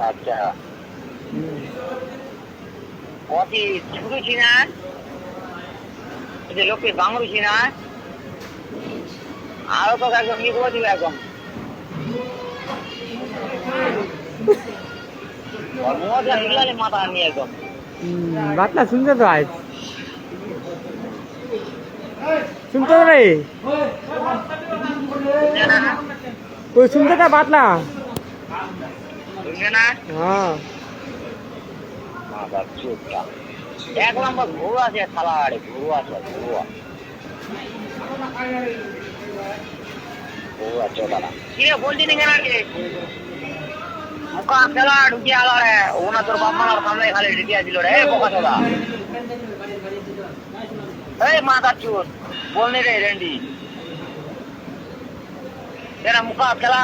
আচ্ছা অতি ছুটেছি না যে লোককে বাঙড়ুছি না আরো তো একদম নিয়ে করে দিবে একদম মজা মিলালে মাথা নিয়ে একদম বাতলা শুনতে তো আজ শুনতে তো রে ওই শুনতে তা বাতলা শুনবে না হ্যাঁ মাথা চুপটা এক নম্বর ঘুরু আছে থালাড়ে ঘুরু আছে ঘুরু আছে দাদা কিরে বলছি নি কেন আগে মুখা খেলা ঢুকিয়ে আলো রে ওনা তোর বাম্মার সামনে খালি ঢুকিয়ে দিল রে বোকা চোদা এই মাথা চুট বলনি রে রেন্ডি तेरा मुका चला